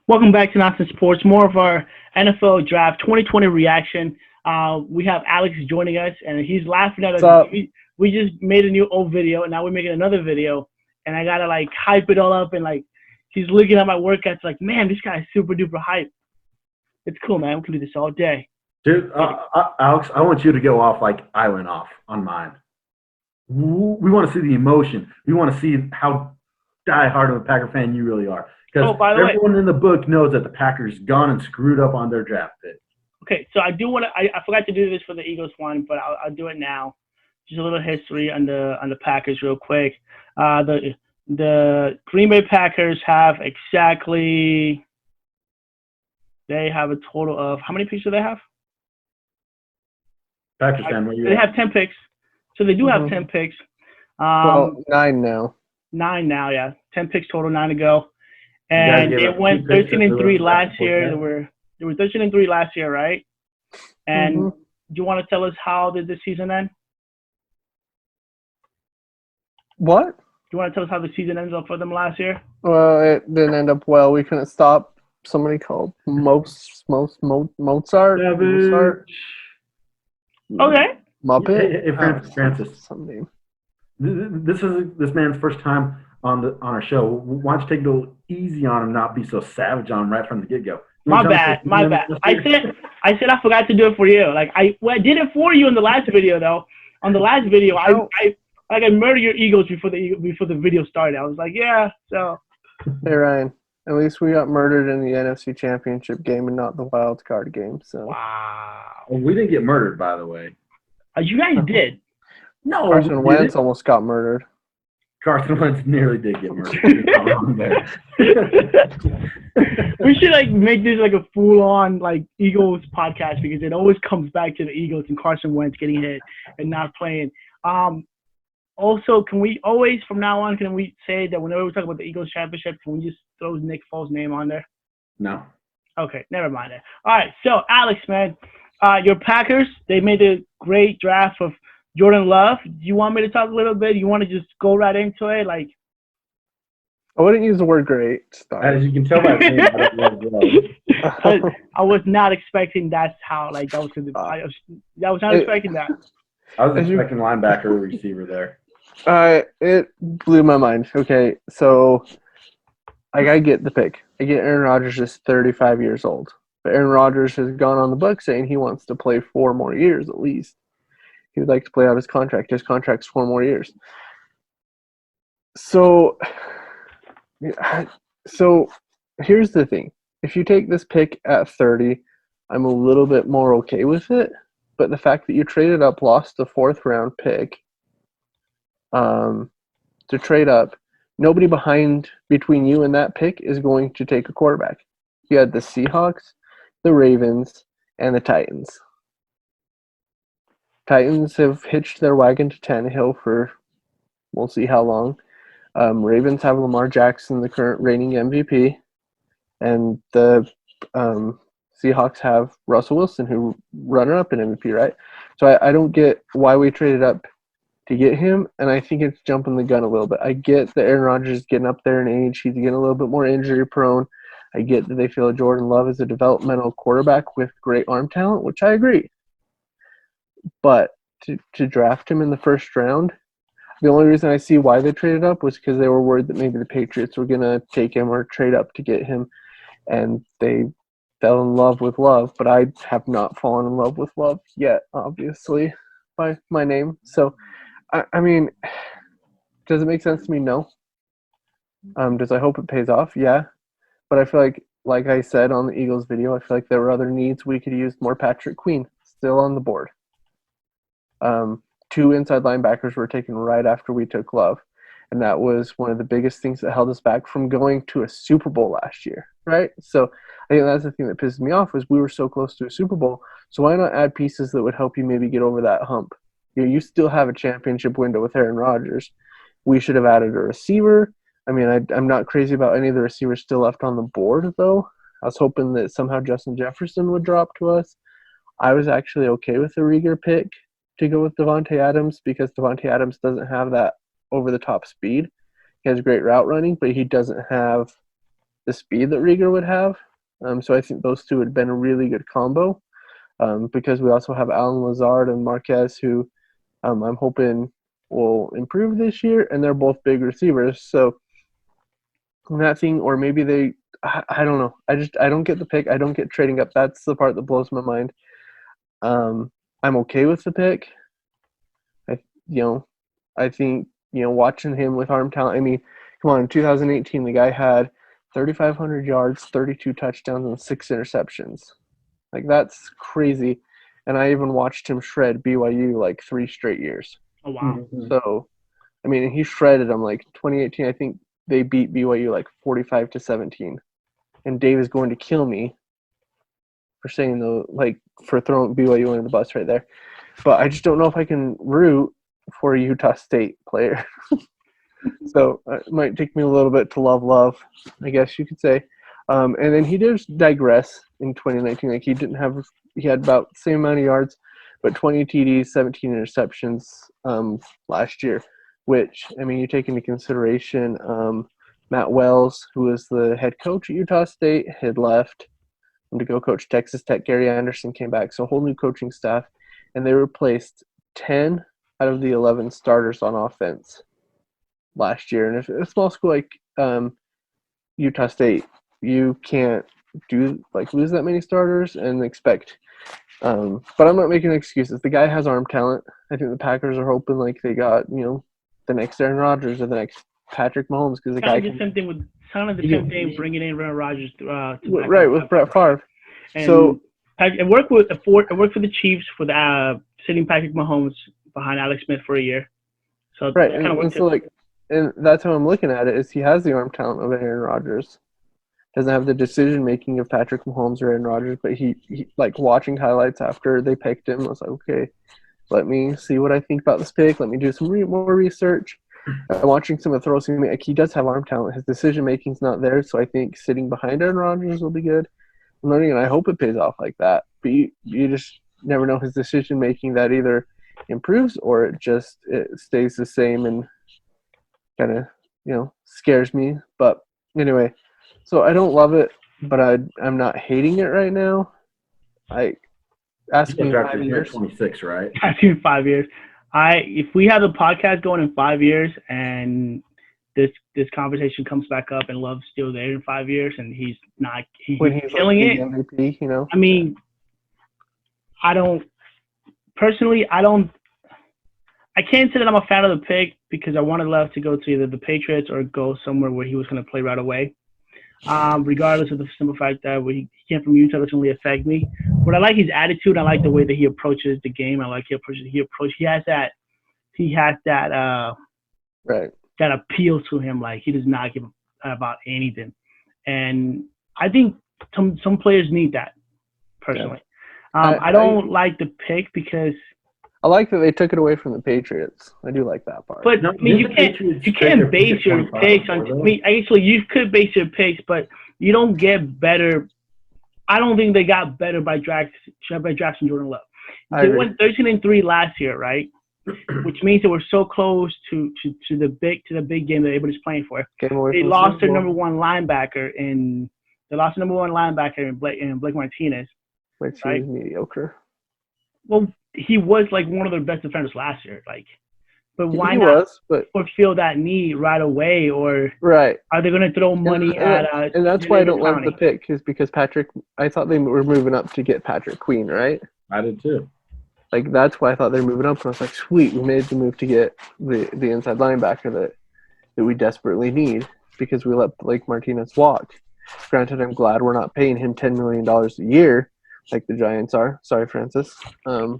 Welcome back to Nonsense Sports. More of our NFL Draft 2020 reaction. We have Alex joining us, and he's laughing at us. What's up? We just made a new old video, and now we're making another video. And I gotta like hype it all up, and like he's looking at my workouts, like, man, this guy's super duper hype. It's cool, man. We can do this all day. Dude, Alex, I want you to go off like I went off on mine. We want to see the emotion. We want to see how die-hard of a Packer fan you really are. Because everyone in the book knows that the Packers gone and screwed up on their draft pick. Okay, so I do want to. I forgot to do this for the Eagles one, but I'll do it now. Just a little history on the Packers, real quick. The Green Bay Packers have exactly. They have a total of how many picks do they have? Packers fan, where you They at? have 10 picks, so they do have 10 picks. Well, 9 now. 9 now, yeah. 10 picks total, 9 to go. And they went 13-3 last year. They were 13-3 last year, right? And do you want to tell us how did the season end? What? Do you want to tell us how the season ends up for them last year? Well, it didn't end up well. We couldn't stop somebody called Mozart. Okay. Muppet. Hey, Francis. Some name. This is this man's first time on our show. Why don't you take it a little easy on him, not be so savage on him right from the get-go? My bad. I said I forgot to do it for you. Like I did it for you in the last video though. On the last video, I murdered your Eagles before the video started. I was like, yeah. So. Hey Ryan, at least we got murdered in the NFC Championship game and not the wild card game. So. Wow. Well, we didn't get murdered, by the way. You guys did. No, Carson Wentz almost got murdered. Carson Wentz nearly did get murdered. We should like make this like a full-on like Eagles podcast because it always comes back to the Eagles and Carson Wentz getting hit and not playing. Also, can we always from now on can we say that whenever we talk about the Eagles championship, can we just throw Nick Foles' name on there? No. Okay, never mind that. All right, so Alex, man, your Packers they made a great draft of Jordan Love. Do you want me to talk a little bit? You want to just go right into it? Like, I wouldn't use the word great. As you can tell by the name, I don't love Love. I was not expecting that's how like that was going to. I was not expecting that. I was expecting linebacker or receiver there. It blew my mind. Okay, so I get the pick. I get Aaron Rodgers is 35 years old, but Aaron Rodgers has gone on the book saying he wants to play 4 more years at least. He would like to play out his contract. His contract's 4 more years. So here's the thing. If you take this pick at 30, I'm a little bit more okay with it. But the fact that you traded up, lost the 4th round pick to trade up, nobody between you and that pick is going to take a quarterback. You had the Seahawks, the Ravens, and the Titans. Titans have hitched their wagon to Tannehill for we'll see how long. Ravens have Lamar Jackson, the current reigning MVP, and the Seahawks have Russell Wilson, who runner-up in MVP, right? So I don't get why we traded up to get him, and I think it's jumping the gun a little bit. I get that Aaron Rodgers is getting up there in age. He's getting a little bit more injury-prone. I get that they feel Jordan Love is a developmental quarterback with great arm talent, which I agree. But to draft him in the 1st round, the only reason I see why they traded up was because they were worried that maybe the Patriots were going to take him or trade up to get him, and they fell in love with Love. But I have not fallen in love with Love yet, obviously, by my name. So, I mean, does it make sense to me? No. Does I hope it pays off? Yeah. But I feel like I said on the Eagles video, I feel like there were other needs. We could use more Patrick Queen still on the board. 2 inside linebackers were taken right after we took Love, and that was one of the biggest things that held us back from going to a Super Bowl last year, right? So I think that's the thing that pisses me off was we were so close to a Super Bowl, so why not add pieces that would help you maybe get over that hump? You still have a championship window with Aaron Rodgers. We should have added a receiver. I mean, I'm not crazy about any of the receivers still left on the board, though. I was hoping that somehow Justin Jefferson would drop to us. I was actually okay with the Rieger pick to go with Devontae Adams because Devontae Adams doesn't have that over-the-top speed. He has great route running, but he doesn't have the speed that Rieger would have. So I think those two would have been a really good combo. Because we also have Alan Lazard and Marquez, who I'm hoping will improve this year, and they're both big receivers. So that thing, or maybe I don't know. I don't get the pick. I don't get trading up. That's the part that blows my mind. I'm okay with the pick. I think watching him with arm talent. I mean, come on, in 2018, the guy had 3,500 yards, 32 touchdowns, and 6 interceptions. Like, that's crazy. And I even watched him shred BYU like 3 straight years. Oh, wow. Mm-hmm. So, I mean, he shredded them. Like 2018, I think they beat BYU like 45-17. And Dave is going to kill me for saying for throwing BYU under the bus right there. But I just don't know if I can root for a Utah State player. So it might take me a little bit to love, I guess you could say. And then he did digress in 2019. Like, he had about the same amount of yards, but 20 TDs, 17 interceptions last year, which, I mean, you take into consideration Matt Wells, who was the head coach at Utah State, had left to go coach Texas Tech. Gary Anderson came back, so a whole new coaching staff, and they replaced 10 out of the 11 starters on offense last year. And if a small school like Utah State, you can't lose that many starters and expect. But I'm not making excuses. The guy has arm talent. I think the Packers are hoping they got the next Aaron Rodgers or the next Patrick Mahomes, because the guy the same thing bringing in Aaron Rodgers right with Brett Favre. And so it worked for the Chiefs with sitting Patrick Mahomes behind Alex Smith for a year. So right, and that's how I'm looking at it. Is he has the arm talent of Aaron Rodgers. Doesn't have the decision making of Patrick Mahomes or Aaron Rodgers, but he watching highlights after they picked him, I was like, okay, let me see what I think about this pick. Let me do some more research. Watching some of the throws he does have arm talent. His decision making's not there, so I think sitting behind Aaron Rodgers will be good. I'm learning, and I hope it pays off like that. But you just never know his decision making, that either improves or it stays the same and kind of scares me. But anyway. So I don't love it, but I'm not hating it right now. Ask me 5 years. 26, right? Ask me 5 years. If we have the podcast going in 5 years and this conversation comes back up and Love's still there in 5 years and he's killing it. MVP, I mean, I can't say that I'm a fan of the pick because I wanted Love to go to either the Patriots or go somewhere where he was going to play right away. Regardless of the simple fact that he came from Utah, doesn't really affect me. But I like his attitude. I like the way that he approaches the game. I like he has that right, that appeal to him. Like, he does not give about anything, and I think some players need that. Personally, yeah. I don't like the pick because I like that they took it away from the Patriots. I do like that part. But I mean, you can't base your picks on. I mean, actually, you could base your picks, but you don't get better. I don't think they got better by drafting Jordan Love. They went 13-3 last year, right? Which means they were so close to the big game that everybody's playing for. They lost their number one linebacker in Blake Martinez. Which is mediocre. Well, he was one of their best defenders last year. But why not feel that need right away? Or right? Are they going to throw money at? And that's why I don't love the pick, is because I thought they were moving up to get Patrick Queen, right? I did too. That's why I thought they were moving up, and I was like, sweet, we made the move to get the inside linebacker that we desperately need, because we let Blake Martinez walk. Granted, I'm glad we're not paying him $10 million a year like the Giants are. Sorry, Francis. But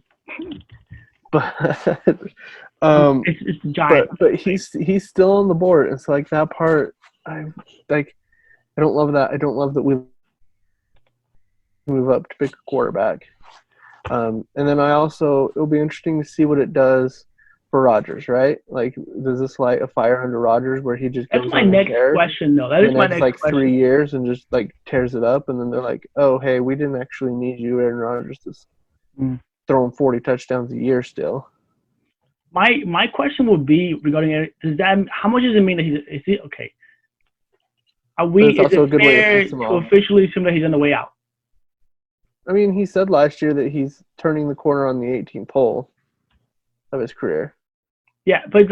it's the Giants. But he's still on the board. It's that part. I don't love that. I don't love that we move up to pick a quarterback. And then it'll be interesting to see what it does for Rodgers, right? Does this light a fire under Rodgers where he just goes? That's my next question, though. That is my next question. 3 years and just tears it up, and then they're like, oh, hey, we didn't actually need you, Aaron Rodgers, to throwing 40 touchdowns a year still. My question would be regarding Aaron. How much does it mean that is he okay? Is also a it good way to fair piss him to off. officially assume that he's on the way out? I mean, he said last year that he's turning the corner on the 18th hole of his career. Yeah, but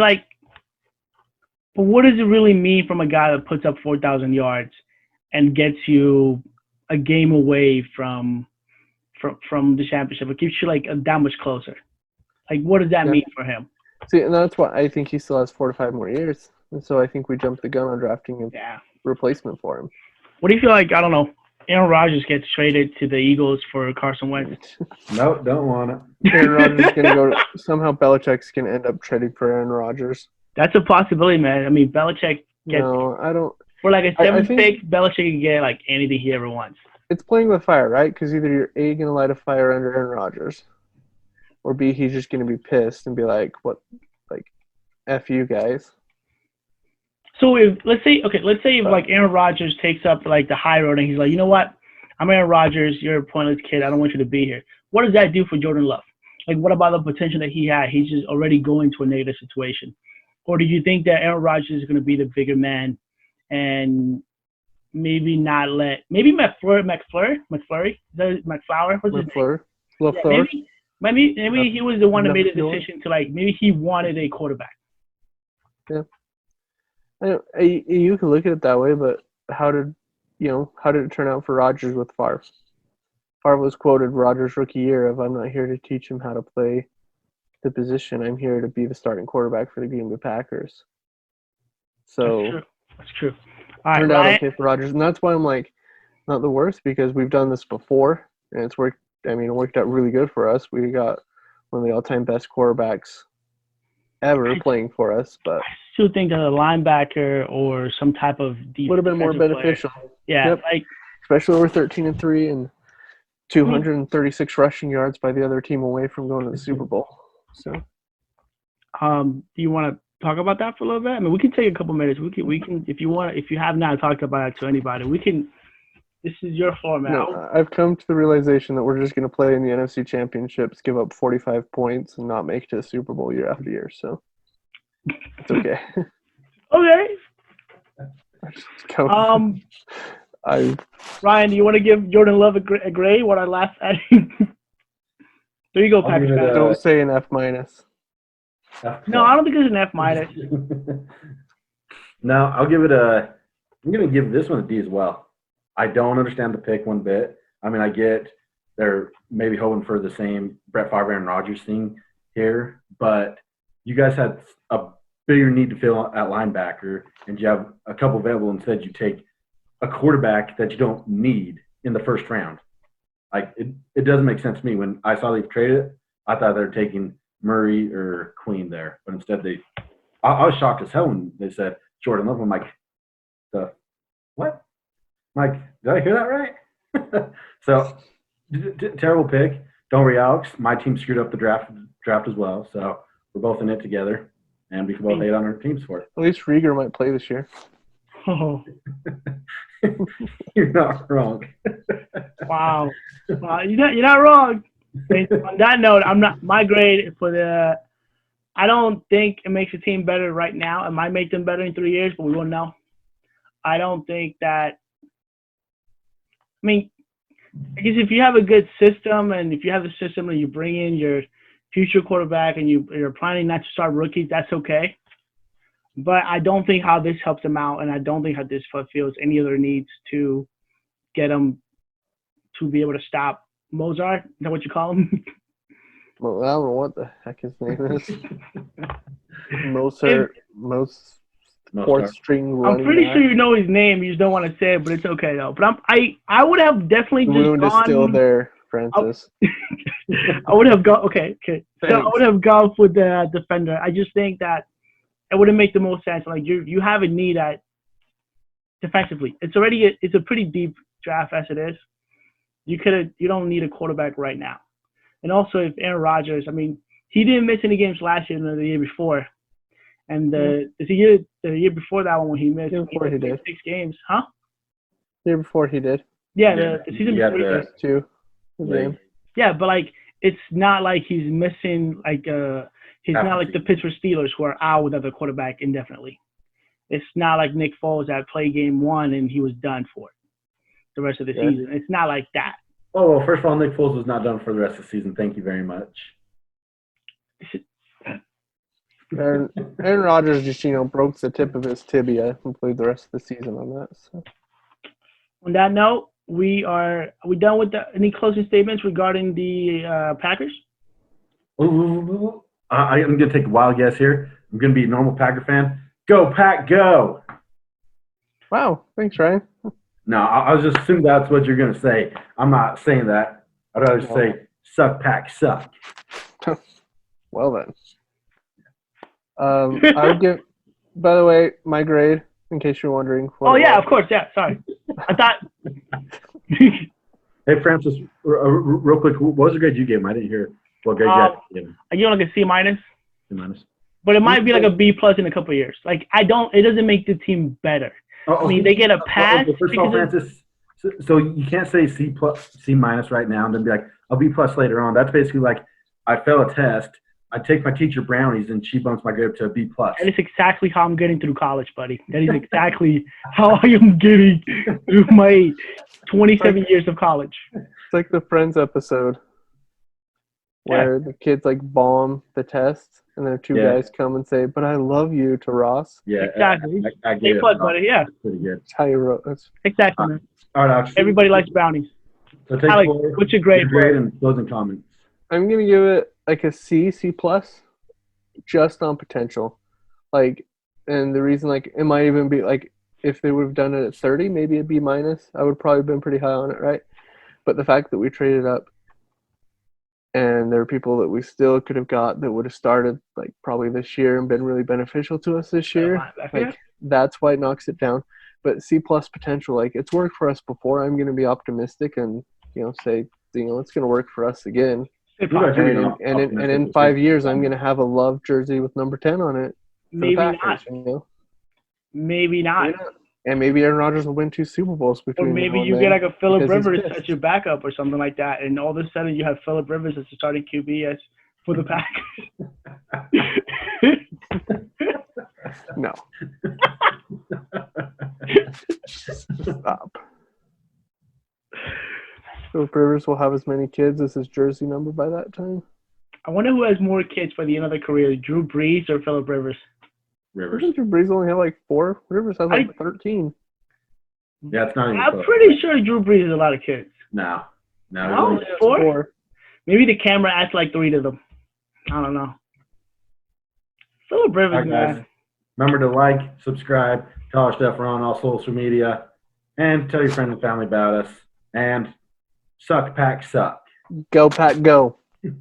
what does it really mean from a guy that puts up 4,000 yards and gets you a game away from the championship? It keeps you like that much closer. Like, what does that mean for him? See, and that's why I think he still has 4 to 5 more years. And so I think we jumped the gun on drafting a replacement for him. What do you feel like, I don't know, Aaron Rodgers gets traded to the Eagles for Carson Wentz? Nope, don't want it. Aaron Rodgers is going to go – somehow Belichick's going to end up trading for Aaron Rodgers. That's a possibility, man. I mean, Belichick gets – No, I don't – for like a 7th pick, Belichick can get like anything he ever wants. It's playing with fire, right? Because either you're A, going to light a fire under Aaron Rodgers, or B, he's just going to be pissed and be like, what – like, F you guys. So let's say if like Aaron Rodgers takes up like the high road and he's like, you know what, I'm Aaron Rodgers, you're a pointless kid, I don't want you to be here. What does that do for Jordan Love? Like, what about the potential that he had? He's just already going to a negative situation. Or do you think that Aaron Rodgers is going to be the bigger man and maybe not let McFlurry? LaFleur? Maybe he was the one that made the decision to like maybe he wanted a quarterback. Yeah. You can look at it that way, but how did it turn out for Rodgers with Favre? Favre was quoted Rodgers' rookie year of, "I'm not here to teach him how to play the position. I'm here to be the starting quarterback for the Green Bay Packers." So that's true. All right, turned out okay for Rodgers, and that's why I'm like, not the worst, because we've done this before and it's worked. I mean, it worked out really good for us. We got one of the all-time best quarterbacks ever playing for us, but I still think that a linebacker or some type of defensive would have been more beneficial. Yeah, like especially we're 13-3 and 236 rushing yards by the other team away from going to the Super Bowl. So, do you want to talk about that for a little bit? I mean, we can take a couple minutes. We can if you have not talked about it to anybody, we can. This is your format. No, I've come to the realization that we're just going to play in the NFC Championships, give up 45 points, and not make it to the Super Bowl year after year. So it's okay. Okay. Ryan, do you want to give Jordan Love a grade? What I laughed at? There you go, Packers. Don't say an F-. No, I don't think it's an F-. No, I'll give it a. I'm going to give this one a D as well. I don't understand the pick one bit. I mean, I get they're maybe hoping for the same Brett Favre and Rodgers thing here, but you guys had a bigger need to fill at linebacker, and you have a couple available. Instead, you take a quarterback that you don't need in the first round. Like it doesn't make sense to me. When I saw they've traded it, I thought they were taking Murray or Queen there, but instead I was shocked as hell when they said Jordan Love. I'm like, what? Mike, did I hear that right? So, terrible pick. Don't worry, Alex. My team screwed up the draft as well. So we're both in it together, and we can both hate on our teams for it. At least Rieger might play this year. Oh. You're not wrong. Wow. You're not wrong. On that note, I'm not. My grade for the. I don't think it makes the team better right now. It might make them better in 3 years, but we won't know. I don't think that. I mean, I guess if you have a good system and if you have a system and you bring in your future quarterback and you're planning not to start rookies, that's okay. But I don't think how this helps them out, and I don't think how this fulfills any other needs to get them to be able to stop Mozart. Is that what you call him? Well, I don't know what the heck his name is. Mozart. Fourth string running I'm pretty back. sure you know his name. You just don't want to say it, but it's okay though. But I would have definitely just wound gone. Is still there, Francis. I would have gone. Okay. So I would have gone with the defender. I just think that it wouldn't make the most sense. Like you have a need at defensively. It's a pretty deep draft as it is. You don't need a quarterback right now. And also, if Aaron Rodgers, I mean, he didn't miss any games last year nor the year before. And the year before that one when he missed, he did 6 games, huh? The year before he did. Yeah, the season before he missed 2. Yeah, but like it's not like he's missing he's not like the Pittsburgh Steelers who are out without their quarterback indefinitely. It's not like Nick Foles that played game one and he was done for the rest of the season. It's not like that. Oh, well, first of all, Nick Foles was not done for the rest of the season. Thank you very much. Aaron Rodgers just, broke the tip of his tibia and played the rest of the season on that. So. On that note, are we done with any closing statements regarding the Packers? I'm going to take a wild guess here. I'm going to be a normal Packer fan. Go, Pack, go! Wow. Thanks, Ryan. No, I was just assuming that's what you're going to say. I'm not saying that. I'd rather say, suck, Pack, suck. Well, then. I would give, by the way, my grade, in case you're wondering. Of course. Yeah, sorry. I thought. Hey, Francis, real quick, what was the grade you gave him? I didn't hear what grade you gave him. I give him like a C minus. C minus. But it might be like a B plus in a couple of years. Like, it doesn't make the team better. I mean, they get a pass. First of all, Francis, so you can't say C minus right now and then be like, I'll B plus later on. That's basically like, I fail a test. I take my teacher brownies and she bumps my grade up to a B plus. That is exactly how I'm getting through college, buddy. That is exactly how I am getting through my 27 years of college. It's like the Friends episode where the kids like bomb the test and then two guys come and say, "But I love you" to Ross. Yeah, exactly. I get it. Buddy. Yeah, that's pretty good. That's how you wrote it. Exactly, man. All right, Alex. Everybody likes brownies. So take Alex, what's your grade for it? And closing comments. I'm gonna give it like a C plus, just on potential. Like, and the reason, like, it might even be like if they would have done it at 30, maybe a B minus. I would probably have been pretty high on it, right? But the fact that we traded up, and there are people that we still could have got that would have started like probably this year and been really beneficial to us this year. Like, that's why it knocks it down. But C plus potential, like, it's worked for us before. I'm going to be optimistic and say it's going to work for us again. And in 5 years, I'm going to have a Love jersey with number 10 on it. Maybe Packers, not. Maybe not. And maybe Aaron Rodgers will win 2 Super Bowls between. Or maybe you get like a Phillip Rivers as your backup or something like that, and all of a sudden you have Phillip Rivers as the starting QB as for the Packers. No. Stop. Phillip Rivers will have as many kids as his jersey number by that time. I wonder who has more kids by the end of their career, Drew Brees or Phillip Rivers? Rivers. Drew Brees only had like 4. Rivers has like 13. Yeah, it's not even I'm close. pretty sure Drew Brees has a lot of kids. No, 4? Maybe the camera adds like 3 to them. I don't know. Phillip Rivers, right, man. Guys. Remember to like, subscribe, tell our stuff. We're on all social media, and tell your friends and family about us. And suck, Pack, suck. Go, Pack, go. All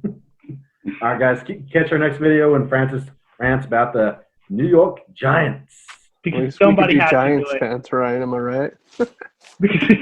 right, guys. Catch our next video when Francis rants about the New York Giants. Because somebody has Giants to do it. fans, right? Am I right? Because